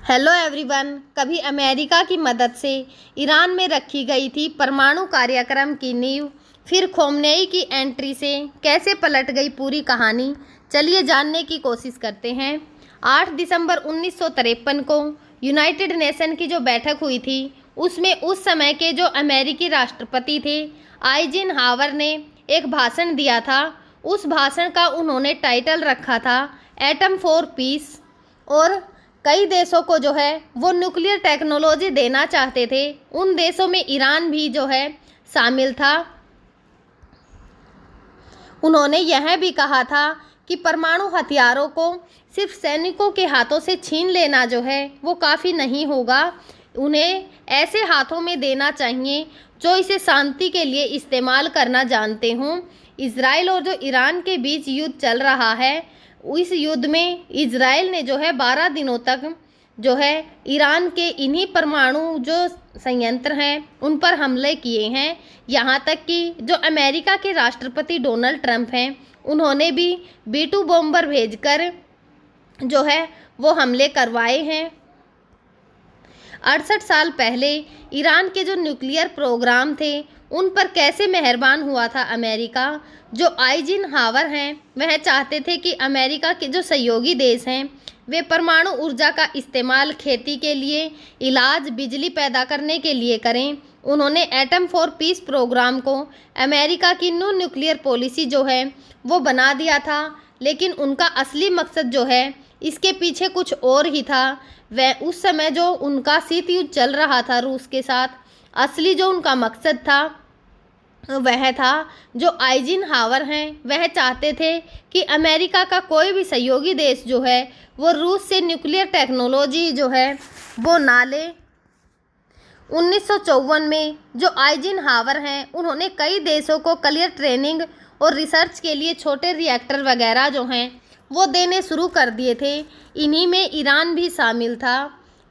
Hello everyone. कभी America की मदद से ईरान में रखी गई थी परमाणु कार्यक्रम की नींव, फिर खोमेनी की एंट्री से कैसे पलट गई पूरी कहानी, चलिए जानने की कोशिश करते हैं। 8 दिसंबर 1953 को यूनाइटेड नेशन की जो बैठक हुई थी उसमें उस समय के जो अमेरिकी राष्ट्रपति थे आइजनहावर ने एक भाषण दिया था। उस भाषण का उन्होंने टाइटल रखा था एटम फॉर पीस, और कई देशों को जो है वो न्यूक्लियर टेक्नोलॉजी देना चाहते थे। उन देशों में ईरान भी जो है शामिल था। उन्होंने यह भी कहा था कि परमाणु हथियारों को सिर्फ सैनिकों के हाथों से छीन लेना जो है वो काफ़ी नहीं होगा, उन्हें ऐसे हाथों में देना चाहिए जो इसे शांति के लिए इस्तेमाल करना जानते हों। इजराइल और जो ईरान के बीच युद्ध चल रहा है, इस युद्ध में इजराइल ने जो है 12 दिनों तक जो है ईरान के इन्हीं परमाणु जो संयंत्र हैं उन पर हमले किए हैं। यहाँ तक कि जो अमेरिका के राष्ट्रपति डोनाल्ड ट्रंप हैं उन्होंने भी B-2 बॉम्बर भेजकर जो है वो हमले करवाए हैं। 68 साल पहले ईरान के जो न्यूक्लियर प्रोग्राम थे उन पर कैसे मेहरबान हुआ था अमेरिका। जो आइजनहावर हैं वह चाहते थे कि अमेरिका के जो सहयोगी देश हैं वे परमाणु ऊर्जा का इस्तेमाल खेती के लिए, इलाज, बिजली पैदा करने के लिए करें। उन्होंने एटम फॉर पीस प्रोग्राम को अमेरिका की न्यू न्यूक्लियर पॉलिसी जो है वो बना दिया था, लेकिन उनका असली मकसद जो है इसके पीछे कुछ और ही था। वह उस समय जो उनका शीत युद्ध चल रहा था रूस के साथ, असली जो उनका मकसद था वह था जो आइजनहावर हैं वह चाहते थे कि अमेरिका का कोई भी सहयोगी देश जो है वो रूस से न्यूक्लियर टेक्नोलॉजी जो है वो ना ले। 1954 में जो आइजनहावर हैं उन्होंने कई देशों को क्लियर ट्रेनिंग और रिसर्च के लिए छोटे रिएक्टर वगैरह जो हैं वो देने शुरू कर दिए थे। इन्हीं में ईरान भी शामिल था।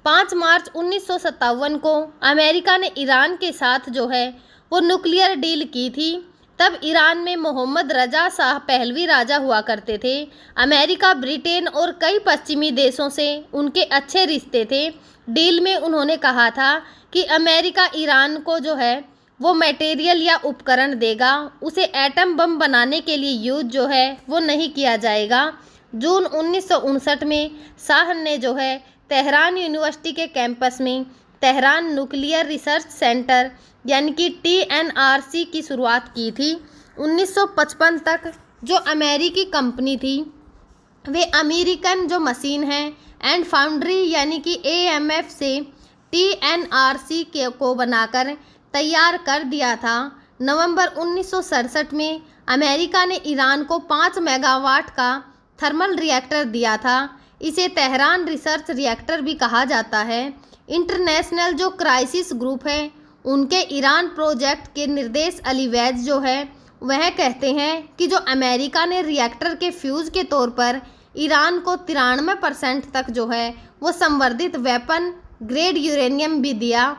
5 मार्च 1957 को अमेरिका ने ईरान के साथ जो है वो न्यूक्लियर डील की थी। तब ईरान में मोहम्मद रजा शाह पहलवी राजा हुआ करते थे। अमेरिका, ब्रिटेन और कई पश्चिमी देशों से उनके अच्छे रिश्ते थे। डील में उन्होंने कहा था कि अमेरिका ईरान को जो है वो मटेरियल या उपकरण देगा, उसे एटम बम बनाने के लिए यूज जो है वो नहीं किया जाएगा। जून 1959 में शाह ने जो है तेहरान यूनिवर्सिटी के कैंपस में तेहरान न्यूक्लियर रिसर्च सेंटर यानी कि TNRC की शुरुआत की थी। 1955 तक जो अमेरिकी कंपनी थी वे अमेरिकन जो मशीन है एंड फाउंड्री यानी कि AMF से TNRC को बनाकर तैयार कर दिया था। नवंबर 1967 में अमेरिका ने ईरान को 5 मेगावाट का थर्मल रिएक्टर दिया था। इसे तेहरान रिसर्च रिएक्टर भी कहा जाता है। इंटरनेशनल जो क्राइसिस ग्रुप है उनके ईरान प्रोजेक्ट के निर्देश अली वैज जो है वह कहते हैं कि जो अमेरिका ने रिएक्टर के फ्यूज के तौर पर ईरान को 93% तक जो है वो संवर्धित वेपन ग्रेड यूरेनियम भी दिया,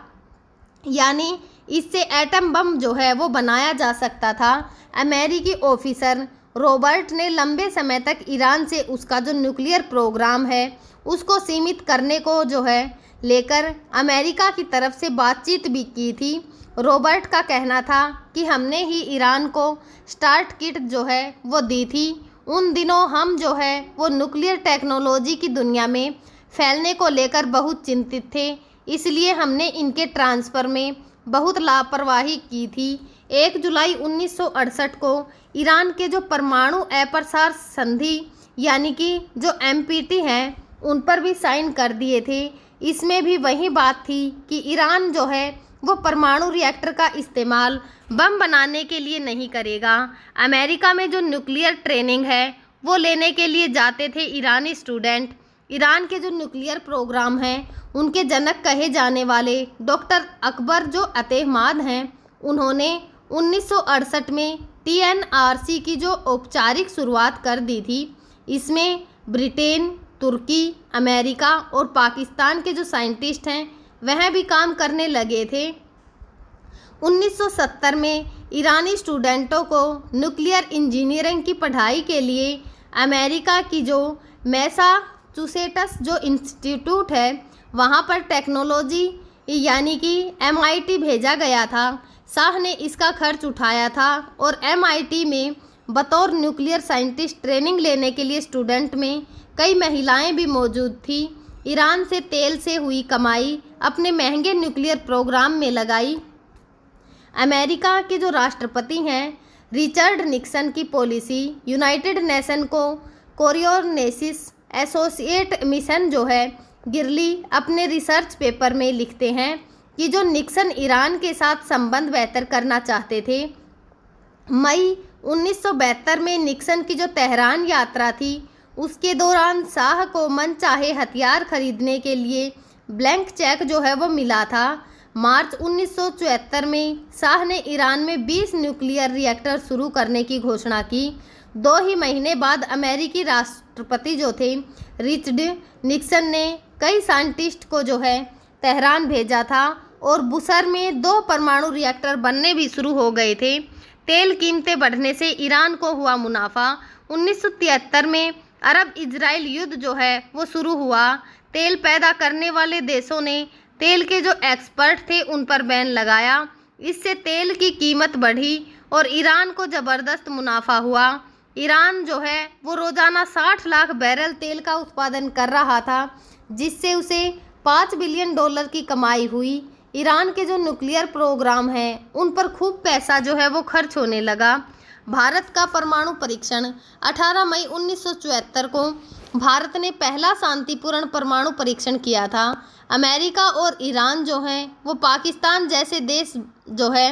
यानी इससे एटम बम जो है वो बनाया जा सकता था। अमेरिकी ऑफिसर रॉबर्ट ने लंबे समय तक ईरान से उसका जो न्यूक्लियर प्रोग्राम है उसको सीमित करने को जो है लेकर अमेरिका की तरफ से बातचीत भी की थी। रॉबर्ट का कहना था कि हमने ही ईरान को स्टार्ट किट जो है वो दी थी। उन दिनों हम जो है वो न्यूक्लियर टेक्नोलॉजी की दुनिया में फैलने को लेकर बहुत चिंतित थे, इसलिए हमने इनके ट्रांसफ़र में बहुत लापरवाही की थी। 1 जुलाई 1968 को ईरान के जो परमाणु अप्रसार संधि यानी कि जो MPT हैं उन पर भी साइन कर दिए थे। इसमें भी वही बात थी कि ईरान जो है वो परमाणु रिएक्टर का इस्तेमाल बम बनाने के लिए नहीं करेगा। अमेरिका में जो न्यूक्लियर ट्रेनिंग है वो लेने के लिए जाते थे ईरानी स्टूडेंट। ईरान के जो न्यूक्लियर प्रोग्राम हैं उनके जनक कहे जाने वाले डॉक्टर अकबर जो अतेहमाद हैं उन्होंने 1968 में TNRC की जो औपचारिक शुरुआत कर दी थी। इसमें ब्रिटेन, तुर्की, अमेरिका और पाकिस्तान के जो साइंटिस्ट हैं वह भी काम करने लगे थे। 1970 में ईरानी स्टूडेंटों को न्यूक्लियर इंजीनियरिंग की पढ़ाई के लिए अमेरिका की जो मैसाचुसेट्स जो इंस्टीट्यूट है वहाँ पर टेक्नोलॉजी यानी कि MIT भेजा गया था। शाह ने इसका खर्च उठाया था और MIT में बतौर न्यूक्लियर साइंटिस्ट ट्रेनिंग लेने के लिए स्टूडेंट में कई महिलाएं भी मौजूद थी। ईरान से तेल से हुई कमाई अपने महंगे न्यूक्लियर प्रोग्राम में लगाई। अमेरिका के जो राष्ट्रपति हैं रिचर्ड निक्सन की पॉलिसी यूनाइटेड नेशन को कोरियोनेसिस एसोसिएट मिशन जो है गिरली अपने रिसर्च पेपर में लिखते हैं कि जो निक्सन ईरान के साथ संबंध बेहतर करना चाहते थे। मई 1972 में निक्सन की जो तेहरान यात्रा थी उसके दौरान शाह को मनचाहे हथियार खरीदने के लिए ब्लैंक चेक जो है वो मिला था। मार्च 1974 में शाह ने ईरान में 20 न्यूक्लियर रिएक्टर शुरू करने की घोषणा की। 2 ही महीने बाद अमेरिकी राष्ट्रपति जो थे रिचर्ड निक्सन ने कई साइंटिस्ट को जो है तेहरान भेजा था और बुसर में 2 परमाणु रिएक्टर बनने भी शुरू हो गए थे। तेल कीमतें बढ़ने से ईरान को हुआ मुनाफा। 1973 में अरब इजराइल युद्ध जो है वो शुरू हुआ। तेल पैदा करने वाले देशों ने तेल के जो एक्सपर्ट थे उन पर बैन लगाया। इससे तेल की कीमत बढ़ी और ईरान को ज़बरदस्त मुनाफा हुआ। ईरान जो है वो रोज़ाना 60 लाख बैरल तेल का उत्पादन कर रहा था, जिससे उसे $5 बिलियन की कमाई हुई। ईरान के जो न्यूक्लियर प्रोग्राम हैं उन पर खूब पैसा जो है वो खर्च होने लगा। भारत का परमाणु परीक्षण 18 मई 1974 को भारत ने पहला शांतिपूर्ण परमाणु परीक्षण किया था। अमेरिका और ईरान जो हैं वो पाकिस्तान जैसे देश जो है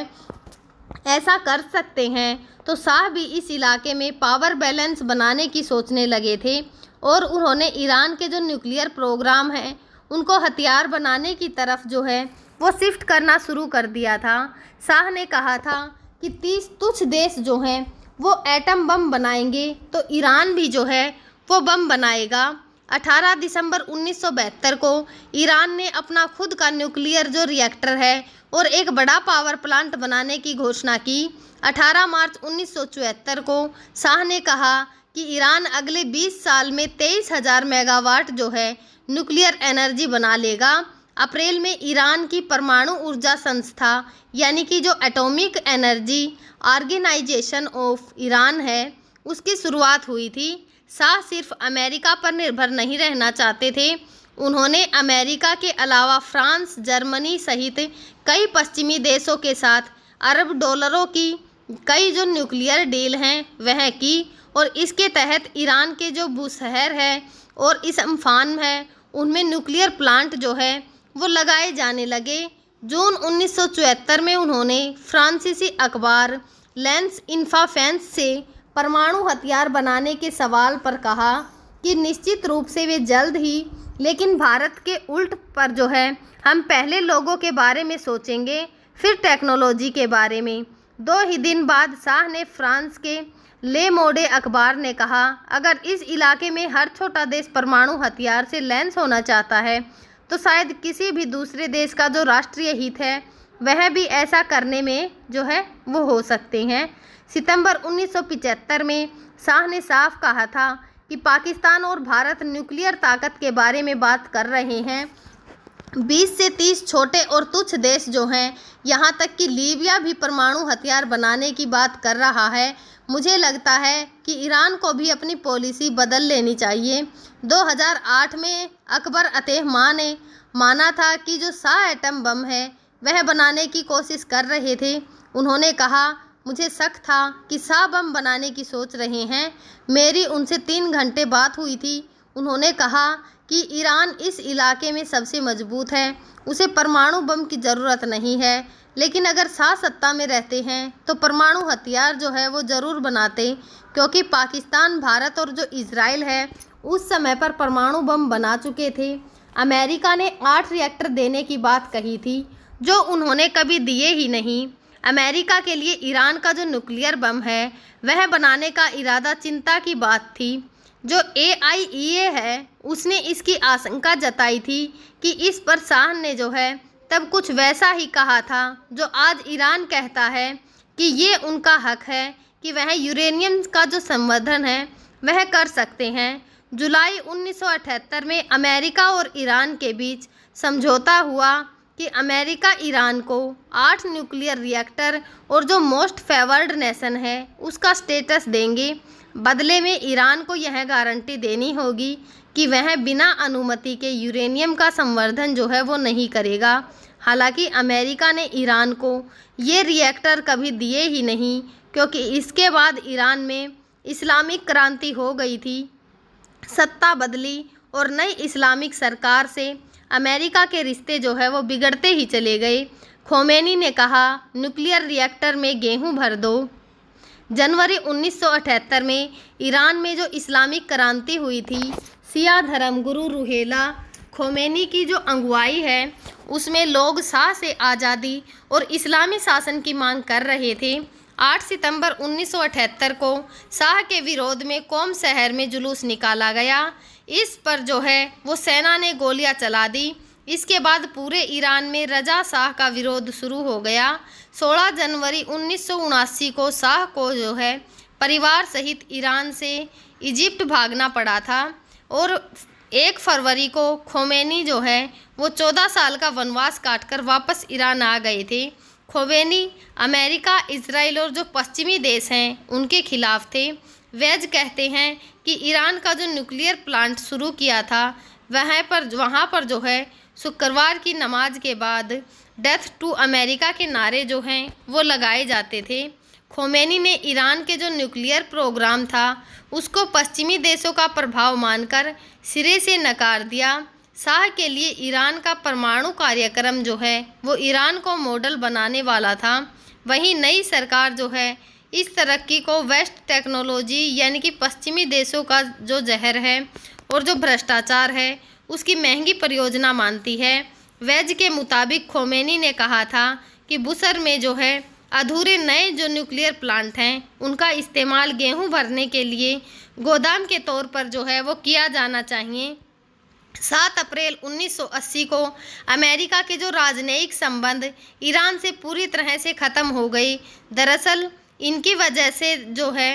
ऐसा कर सकते हैं, तो शाह भी इस इलाके में पावर बैलेंस बनाने की सोचने लगे थे और उन्होंने ईरान के जो न्यूक्लियर प्रोग्राम हैं उनको हथियार बनाने की तरफ जो है वो शिफ्ट करना शुरू कर दिया था। शाह ने कहा था कि 30 तुच्छ देश जो हैं वो एटम बम बनाएंगे तो ईरान भी जो है वो बम बनाएगा। 18 दिसंबर 1972 को ईरान ने अपना खुद का न्यूक्लियर जो रिएक्टर है और एक बड़ा पावर प्लांट बनाने की घोषणा की। 18 मार्च 1974 को शाह ने कहा कि ईरान अगले 20 साल में 23,000 मेगावाट जो है न्यूक्लियर एनर्जी बना लेगा। अप्रैल में ईरान की परमाणु ऊर्जा संस्था यानी कि जो Atomic Energy Organization of Iran है उसकी शुरुआत हुई थी। शाह सिर्फ अमेरिका पर निर्भर नहीं रहना चाहते थे, उन्होंने अमेरिका के अलावा फ्रांस, जर्मनी सहित कई पश्चिमी देशों के साथ अरब डॉलरों की कई जो न्यूक्लियर डील हैं वह की और इसके तहत ईरान के जो बुशहर है और इसफान है उनमें न्यूक्लियर प्लांट जो है वो लगाए जाने लगे। जून 1974 में उन्होंने फ्रांसीसी अखबार लेंस इन्फाफेंस से परमाणु हथियार बनाने के सवाल पर कहा कि निश्चित रूप से वे जल्द ही, लेकिन भारत के उल्ट पर जो है हम पहले लोगों के बारे में सोचेंगे फिर टेक्नोलॉजी के बारे में। 2 ही दिन बाद शाह ने फ्रांस के ले मोडे अखबार ने कहा अगर इस इलाके में हर छोटा देश परमाणु हथियार से लैस होना चाहता है तो शायद किसी भी दूसरे देश का जो राष्ट्रीय हित है वह भी ऐसा करने में जो है वो हो सकते हैं। सितंबर 1975 में शाह ने साफ कहा था कि पाकिस्तान और भारत न्यूक्लियर ताकत के बारे में बात कर रहे हैं। 20 से 30 छोटे और तुच्छ देश जो हैं, यहाँ तक कि लीबिया भी परमाणु हथियार बनाने की बात कर रहा है। मुझे लगता है कि ईरान को भी अपनी पॉलिसी बदल लेनी चाहिए। 2008 में अकबर अतेह मां ने माना था कि जो शाह एटम बम है वह बनाने की कोशिश कर रहे थे। उन्होंने कहा मुझे शक था कि शाह बम बनाने की सोच रहे हैं। मेरी उनसे 3 घंटे बात हुई थी। उन्होंने कहा कि ईरान इस इलाके में सबसे मजबूत है, उसे परमाणु बम की ज़रूरत नहीं है, लेकिन अगर शाह सत्ता में रहते हैं तो परमाणु हथियार जो है वो ज़रूर बनाते, क्योंकि पाकिस्तान, भारत और जो इजराइल है उस समय पर परमाणु बम बना चुके थे। अमेरिका ने 8 रिएक्टर देने की बात कही थी जो उन्होंने कभी दिए ही नहीं। अमेरिका के लिए ईरान का जो न्यूक्लियर बम है वह बनाने का इरादा चिंता की बात थी। जो AIEA है उसने इसकी आशंका जताई थी कि इस पर शाह ने जो है तब कुछ वैसा ही कहा था जो आज ईरान कहता है कि ये उनका हक है कि वह यूरेनियम का जो संवर्धन है वह कर सकते हैं। जुलाई 1978 में अमेरिका और ईरान के बीच समझौता हुआ कि अमेरिका ईरान को 8 न्यूक्लियर रिएक्टर और जो मोस्ट फेवर्ड नेशन है उसका स्टेटस देंगे। बदले में ईरान को यह गारंटी देनी होगी कि वह बिना अनुमति के यूरेनियम का संवर्धन जो है वो नहीं करेगा। हालांकि अमेरिका ने ईरान को ये रिएक्टर कभी दिए ही नहीं, क्योंकि इसके बाद ईरान में इस्लामिक क्रांति हो गई थी, सत्ता बदली और नई इस्लामिक सरकार से अमेरिका के रिश्ते जो है वो बिगड़ते ही चले गए। खोमेनी ने कहा, न्यूक्लियर रिएक्टर में गेहूं भर दो। जनवरी 1978 में ईरान में जो इस्लामिक क्रांति हुई थी, शिया धर्मगुरु रूहेला खोमेनी की जो अगुवाई है उसमें लोग शाह से आज़ादी और इस्लामी शासन की मांग कर रहे थे। 8 सितंबर 1978 को शाह के विरोध में कोम शहर में जुलूस निकाला गया। इस पर जो है वो सेना ने गोलियां चला दी। इसके बाद पूरे ईरान में रजा शाह का विरोध शुरू हो गया। 16 जनवरी 1979 को शाह को जो है परिवार सहित ईरान से इजिप्ट भागना पड़ा था और 1 फरवरी को खोमेनी जो है वो 14 साल का वनवास काटकर वापस ईरान आ गए थे। खोमेनी अमेरिका, इजराइल और जो पश्चिमी देश हैं उनके खिलाफ थे। वेज कहते हैं कि ईरान का जो न्यूक्लियर प्लांट शुरू किया था वहाँ पर जो है शुक्रवार की नमाज के बाद डेथ टू अमेरिका के नारे जो हैं वो लगाए जाते थे। खोमेनी ने ईरान के जो न्यूक्लियर प्रोग्राम था उसको पश्चिमी देशों का प्रभाव मानकर सिरे से नकार दिया। शाह के लिए ईरान का परमाणु कार्यक्रम जो है वो ईरान को मॉडल बनाने वाला था। वहीं नई सरकार जो है इस तरक्की को वेस्ट टेक्नोलॉजी यानी कि पश्चिमी देशों का जो जहर है और जो भ्रष्टाचार है उसकी महंगी परियोजना मानती है। वेज के मुताबिक खोमेनी ने कहा था कि बुसर में जो है अधूरे नए जो न्यूक्लियर प्लांट हैं उनका इस्तेमाल गेहूं भरने के लिए गोदाम के तौर पर जो है वो किया जाना चाहिए। 7 अप्रैल 1980 को अमेरिका के जो राजनयिक संबंध ईरान से पूरी तरह से ख़त्म हो गई। दरअसल इनकी वजह से जो है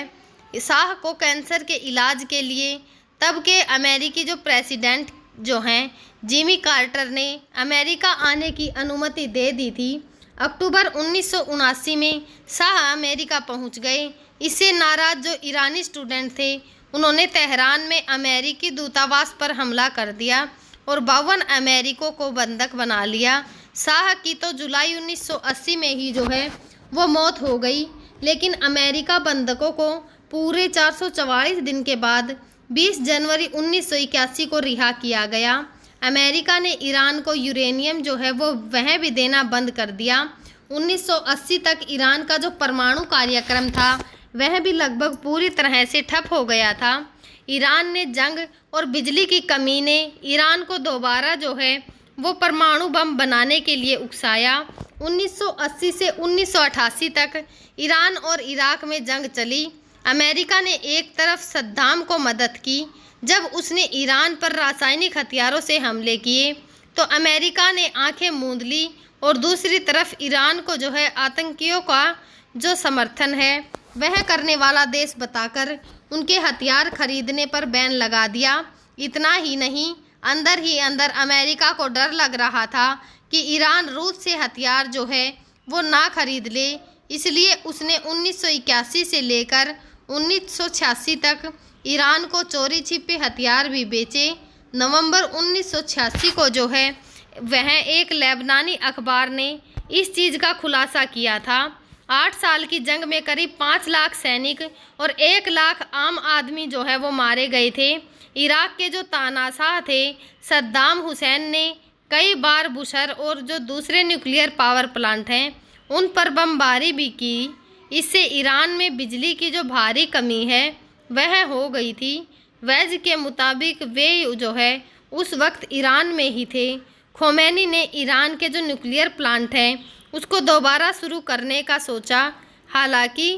शाह को कैंसर के इलाज के लिए तब के अमेरिकी जो प्रेसिडेंट जो हैं जिमी कार्टर ने अमेरिका आने की अनुमति दे दी थी। अक्टूबर 1979 में शाह अमेरिका पहुंच गए। इससे नाराज़ जो ईरानी स्टूडेंट थे उन्होंने तेहरान में अमेरिकी दूतावास पर हमला कर दिया और 52 अमेरिकों को बंधक बना लिया। शाह की तो जुलाई 1980 में ही जो है वो मौत हो गई, लेकिन अमेरिका बंधकों को पूरे 444 दिन के बाद 20 जनवरी 1981 को रिहा किया गया। अमेरिका ने ईरान को यूरेनियम जो है वो वह भी देना बंद कर दिया। 1980 तक ईरान का जो परमाणु कार्यक्रम था वह भी लगभग पूरी तरह से ठप हो गया था। ईरान ने जंग और बिजली की कमी ने ईरान को दोबारा जो है वो परमाणु बम बनाने के लिए उकसाया। 1980 से 1988 तक ईरान और इराक में जंग चली। अमेरिका ने एक तरफ सद्दाम को मदद की जब उसने ईरान पर रासायनिक हथियारों से हमले किए, तो अमेरिका ने आंखें मूंद ली और दूसरी तरफ ईरान को जो है आतंकियों का जो समर्थन है वह करने वाला देश बताकर उनके हथियार खरीदने पर बैन लगा दिया। इतना ही नहीं, अंदर ही अंदर अमेरिका को डर लग रहा था कि ईरान रूस से हथियार जो है वो ना खरीद ले, इसलिए उसने 1981 से लेकर 1986 तक ईरान को चोरी छिपे हथियार भी बेचे। नवंबर 1986 को जो है वह एक लेबनानी अखबार ने इस चीज़ का खुलासा किया था। 8 साल की जंग में करीब 5 लाख सैनिक और 1 लाख आम आदमी जो है वो मारे गए थे। इराक के जो तानाशाह थे सद्दाम हुसैन ने कई बार बुशर और जो दूसरे न्यूक्लियर पावर प्लांट हैं उन पर बमबारी भी की। इससे ईरान में बिजली की जो भारी कमी है वह हो गई थी। वेज के मुताबिक वे जो है उस वक्त ईरान में ही थे। खोमेनी ने ईरान के जो न्यूक्लियर प्लांट हैं उसको दोबारा शुरू करने का सोचा। हालांकि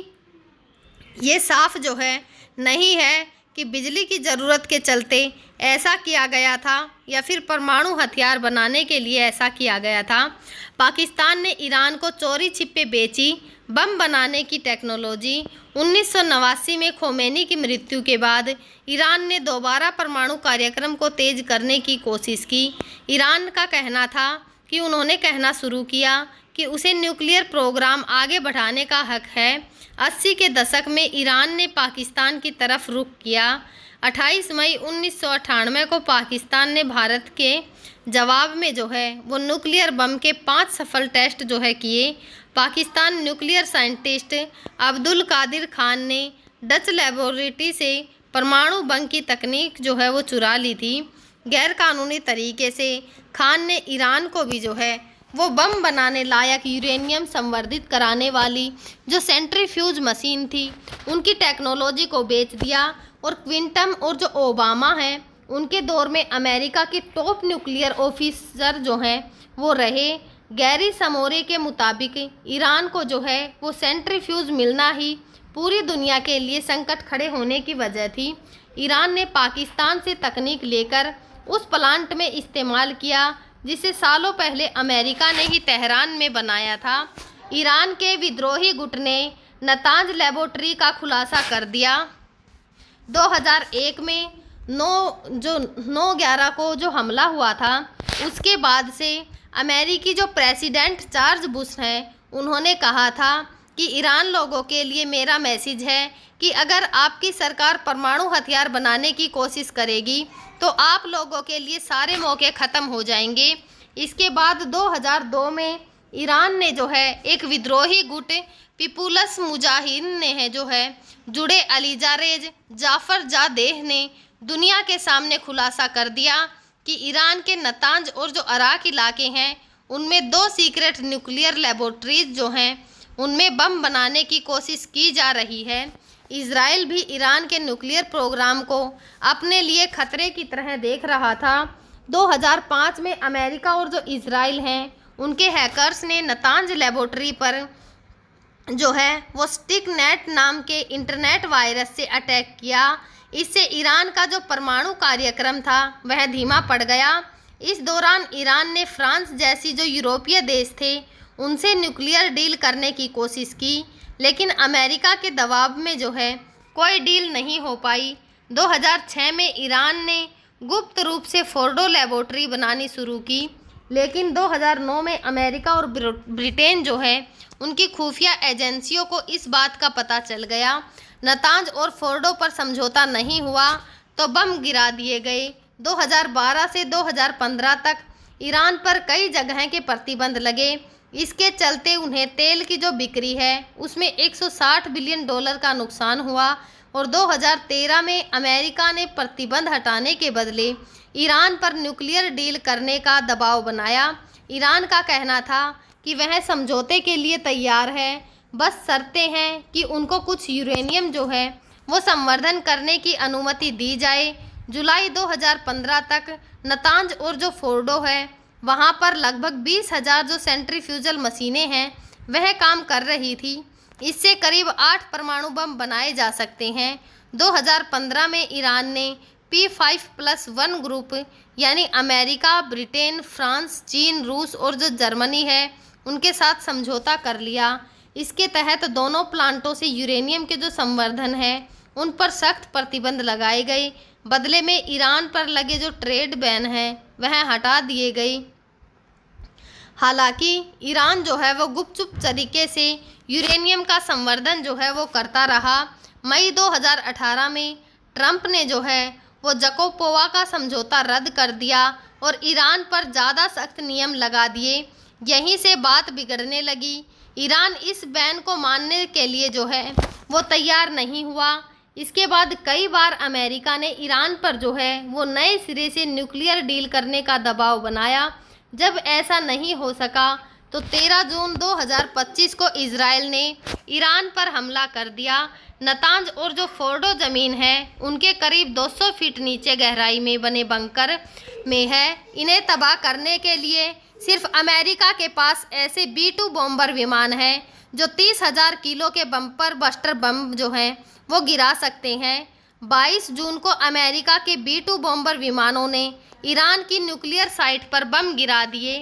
ये साफ जो है नहीं है कि बिजली की ज़रूरत के चलते ऐसा किया गया था या फिर परमाणु हथियार बनाने के लिए ऐसा किया गया था। पाकिस्तान ने ईरान को चोरी छिपे बेची बम बनाने की टेक्नोलॉजी। 1989 में खोमेनी की मृत्यु के बाद ईरान ने दोबारा परमाणु कार्यक्रम को तेज करने की कोशिश की। ईरान का कहना था कि उन्होंने कहना शुरू किया कि उसे न्यूक्लियर प्रोग्राम आगे बढ़ाने का हक है। 80 के दशक में ईरान ने पाकिस्तान की तरफ रुख किया। 28 मई 1998 को पाकिस्तान ने भारत के जवाब में जो है वो न्यूक्लियर बम के 5 सफल टेस्ट जो है किए। पाकिस्तान न्यूक्लियर साइंटिस्ट अब्दुल कादिर खान ने डच लेबोरेटरी से परमाणु बम की तकनीक जो है वो चुरा ली थी। गैरकानूनी तरीके से खान ने ईरान को भी जो है वो बम बनाने लायक यूरेनियम संवर्धित कराने वाली जो सेंट्रीफ्यूज मशीन थी उनकी टेक्नोलॉजी को बेच दिया। और क्विंटन और जो ओबामा हैं उनके दौर में अमेरिका के टॉप न्यूक्लियर ऑफिसर जो हैं वो रहे। गैरी समोरे के मुताबिक ईरान को जो है वो सेंट्रीफ्यूज मिलना ही पूरी दुनिया के लिए संकट खड़े होने की वजह थी। ईरान ने पाकिस्तान से तकनीक लेकर उस प्लांट में इस्तेमाल किया जिसे सालों पहले अमेरिका ने ही तेहरान में बनाया था। ईरान के विद्रोही गुट ने नतांज लेबोरेटरी का खुलासा कर दिया। 2001 में 9/11 को जो हमला हुआ था उसके बाद से अमेरिकी जो प्रेसिडेंट जॉर्ज बुश हैं उन्होंने कहा था कि ईरान लोगों के लिए मेरा मैसेज है कि अगर आपकी सरकार परमाणु हथियार बनाने की कोशिश करेगी तो आप लोगों के लिए सारे मौके ख़त्म हो जाएंगे। इसके बाद 2002 में ईरान ने जो है एक विद्रोही गुट पीपुल्स मुजाहिदीन ने है जो है जुड़े अलीजारेज जाफर जादेह ने दुनिया के सामने खुलासा कर दिया कि ईरान के नतांज और जो अराक इलाके हैं उनमें 2 सीक्रेट न्यूक्लियर लेबोरेटरीज जो हैं उनमें बम बनाने की कोशिश की जा रही है। इजराइल भी ईरान के न्यूक्लियर प्रोग्राम को अपने लिए खतरे की तरह देख रहा था। 2005 में अमेरिका और जो इजराइल हैं उनके हैकर्स ने नतांज लेबोरेटरी पर जो है वो स्टिक नेट नाम के इंटरनेट वायरस से अटैक किया। इससे ईरान का जो परमाणु कार्यक्रम था वह धीमा पड़ गया। इस दौरान ईरान ने फ्रांस जैसी जो यूरोपीय देश थे उनसे न्यूक्लियर डील करने की कोशिश की, लेकिन अमेरिका के दबाव में जो है कोई डील नहीं हो पाई। 2006 में ईरान ने गुप्त रूप से फोर्डो लेबोरेटरी बनानी शुरू की, लेकिन 2009 में अमेरिका और ब्रिटेन जो है उनकी खुफिया एजेंसियों को इस बात का पता चल गया। नतांज और फोर्डो पर समझौता नहीं हुआ तो बम गिरा दिए गए। 2012 से 2015 तक ईरान पर कई जगह के प्रतिबंध लगे। इसके चलते उन्हें तेल की जो बिक्री है उसमें $160 बिलियन का नुकसान हुआ। और 2013 में अमेरिका ने प्रतिबंध हटाने के बदले ईरान पर न्यूक्लियर डील करने का दबाव बनाया। ईरान का कहना था कि वह समझौते के लिए तैयार है, बस शर्तें हैं कि उनको कुछ यूरेनियम जो है वो संवर्धन करने की अनुमति दी जाए। जुलाई 2015 तक नतांज और जो फोर्डो है वहाँ पर लगभग 20,000 जो सेंट्रीफ्यूजल मशीनें हैं वह काम कर रही थी। इससे करीब 8 परमाणु बम बनाए जा सकते हैं। 2015 में ईरान ने P5+1 ग्रुप यानी अमेरिका, ब्रिटेन, फ्रांस, चीन, रूस और जो जर्मनी है उनके साथ समझौता कर लिया। इसके तहत दोनों प्लांटों से यूरेनियम के जो संवर्धन है उन पर सख्त प्रतिबंध लगाए गए। बदले में ईरान पर लगे जो ट्रेड बैन है वह हटा दिए गए। हालांकि ईरान जो है वो गुपचुप तरीके से यूरेनियम का संवर्धन जो है वो करता रहा। मई 2018 में ट्रंप ने जो है वो जकोपोवा का समझौता रद्द कर दिया और ईरान पर ज़्यादा सख्त नियम लगा दिए। यहीं से बात बिगड़ने लगी। ईरान इस बैन को मानने के लिए जो है वो तैयार नहीं हुआ। इसके बाद कई बार अमेरिका ने ईरान पर जो है वो नए सिरे से न्यूक्लियर डील करने का दबाव बनाया। जब ऐसा नहीं हो सका तो 13 जून 2025 को इजराइल ने ईरान पर हमला कर दिया। नतांज और जो फोर्डो ज़मीन है उनके करीब 200 फीट नीचे गहराई में बने बंकर में है। इन्हें तबाह करने के लिए सिर्फ अमेरिका के पास ऐसे B-2 बॉम्बर विमान हैं जो 30,000 किलो के बम्पर बस्टर बम जो हैं वो गिरा सकते हैं। 22 जून को अमेरिका के B-2 बॉम्बर विमानों ने ईरान की न्यूक्लियर साइट पर बम गिरा दिए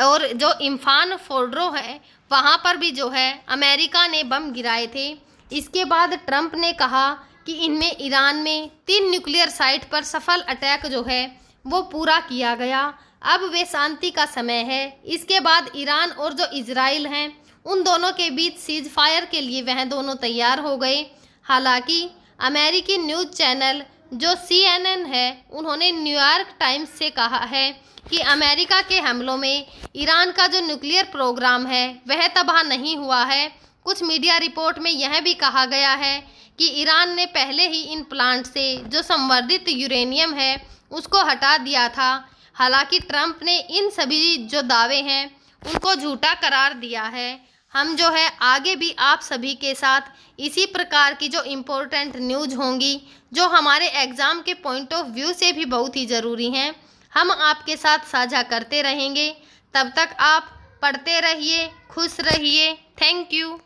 और जो इम्फान फोर्डो है वहाँ पर भी जो है अमेरिका ने बम गिराए थे। इसके बाद ट्रंप ने कहा कि इनमें ईरान में 3 न्यूक्लियर साइट पर सफल अटैक जो है वो पूरा किया गया। अब वे शांति का समय है। इसके बाद ईरान और जो इजराइल हैं उन दोनों के बीच सीज फायर के लिए वह दोनों तैयार हो गए। हालांकि अमेरिकी न्यूज़ चैनल जो CNN है उन्होंने न्यूयॉर्क टाइम्स से कहा है कि अमेरिका के हमलों में ईरान का जो न्यूक्लियर प्रोग्राम है वह तबाह नहीं हुआ है। कुछ मीडिया रिपोर्ट में यह भी कहा गया है कि ईरान ने पहले ही इन प्लांट से जो संवर्धित यूरेनियम है उसको हटा दिया था। हालांकि ट्रंप ने इन सभी जो दावे हैं उनको झूठा करार दिया है। हम जो है आगे भी आप सभी के साथ इसी प्रकार की जो इम्पोर्टेंट न्यूज़ होंगी जो हमारे एग्ज़ाम के पॉइंट ऑफ व्यू से भी बहुत ही ज़रूरी हैं हम आपके साथ साझा करते रहेंगे। तब तक आप पढ़ते रहिए, खुश रहिए। Thank you.